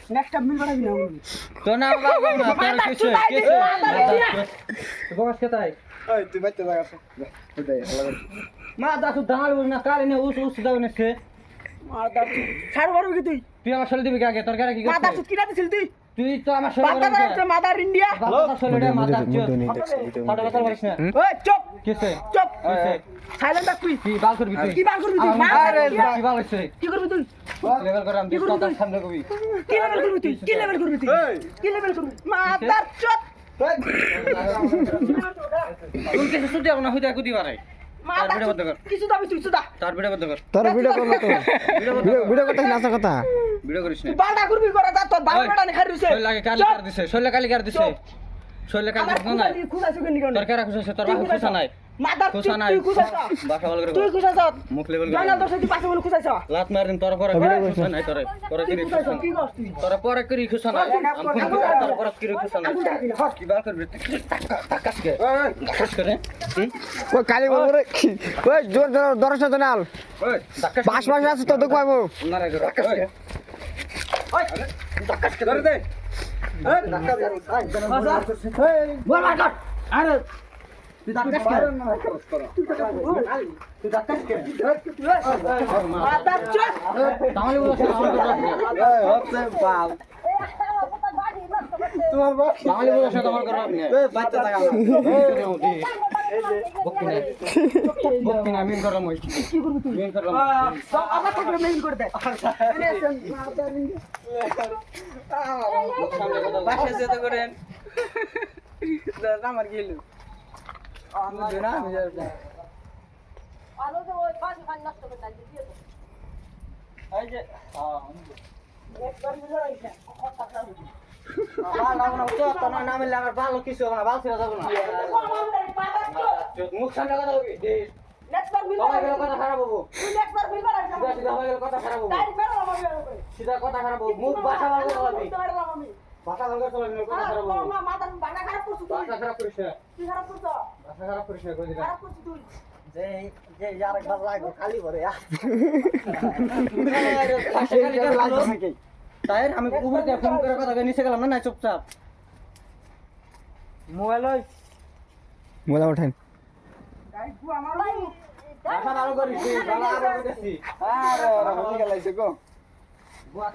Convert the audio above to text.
next time মিল বাড়াবি না তো না বাবা না তোর কিছু বস কোথায় ওই তুই বাইতে লাগা ওটাই আলাদা মা দাদু দাঁড় না কালে নে উস দাও না সে মাদা ছাড় মারবি কি তুই তুই আমার শরীর দিবি আগে তোর কি মাদা সুত কিনা দিছিল তুই তুই তো আমার শরীর মাদার ইন্ডিয়া বাবা শরীরে মাথা ছোট কথা বলিস না ওই চুপ কিসে চুপ কিসে সাইলেন্ট থাক তুই কি বাল করবি তুই কি বাল করবি তুই আরে কি বাল হইছে কি করবি তুই লেভেল করে আমি কথা সামনে কবি কি লেভেল করবি তুই কি লেভেল করবি তুই কি লেভেল করবি মাদার চুপ তুই কিছু সুদে না হইতা কুদি পারে তার ভিডিও বন্ধ কর কিছু দাবি তুই সুদা তার ভিডিও বন্ধ কর তোর ভিডিও করব তো ভিডিও করতে নাসা কথা ভিডিও করিস না তুই বালটা করবি করে দা তোর বাল বেটা নে খাই রইছে শৈলা কালি কার দিছে শৈলা কালি কার দিছে শৈলা কালি দিছ না খুশাইছ কেন নিগন তোর কারা খুশাইছে তোর বাবা খুশা নাই মাদার চুপ খুশা নাই তুই খুশাইছ বাসা ভালো করে তুই খুশাইছ মুখ লেভেল করে জানাল তোর সাথে পাশে বলে খুশাইছ লাত মার দিন তোর পরে খুশা নাই তোরে পরে কি খুশা কি করছ তুই তোর পরে কি খুশা নাই তোর পরে কি খুশা নাই কি বাল করবি টাকাস কে টাকাস করে ওই কালি বল রে ওই জোর জোর দরজা জানাল ওই টাকাস পাঁচ মাস আছে তো দেখবাবো না রে টাকাস কে ওই টাকাস কে ধরে দে বল মার আরে তুই টাকাস কে তুই টাকাস কে মাদার চুপ তাহলে বলো এই হচ্ছে বাল তোমার বাপ তাহলে বলো সে তোমার করব না এই বাচ্চা লাগা বক্তি না মিন করলাম ওই কি করবি তুই মিন করলাম আমার থাকলে মেইন করে দে মাদার বাসা যেতে করেন আমার গেলু বুঝছো না আমি আলো তো ওই পাঁচ খান নষ্ট করে দাও দিয়ে দাও এই যে একবার মিলে রাইছে বাল লাগো না তো তো না নামে লাগার ভালো কিছু হবে না বাল ছিড়া যাবে না মুখ সামনে কথা বলবি নেক্সট বার মিলে বাবা গেলে কথা খারাপ হবো তুই নেক্সট বার মিলে রাইছে সিধা সিধা হয়ে গেলে কথা খারাপ হবো তাই মেরে আমার উপরে সিধা কথা খারাপ হবো মুখ ভাষা ভালো করে বলবি আমি ভাষা ভালো করে চলবি কথা খারাপ হবো মাদার বানা খারাপ করছিস তুই ভাষা খারাপ করিস না তুই খারাপ করছিস ভাষা খারাপ করিস না কই দিলা খারাপ করছিস তুই যে যে আরেকবার লাগবে খালি করে ভাষা খালি করে ভালো তাই আমি উপর দিয়ে ফোন করে কথা কই নিচে গেলাম না চুপচাপ মোবাইল ওই মোবাইল ওঠেন তাই তুই আমার ভাষা ভালো করিস ভালো আরো কইতেছি আরে বুঝি গেলাইছে গো বুয়া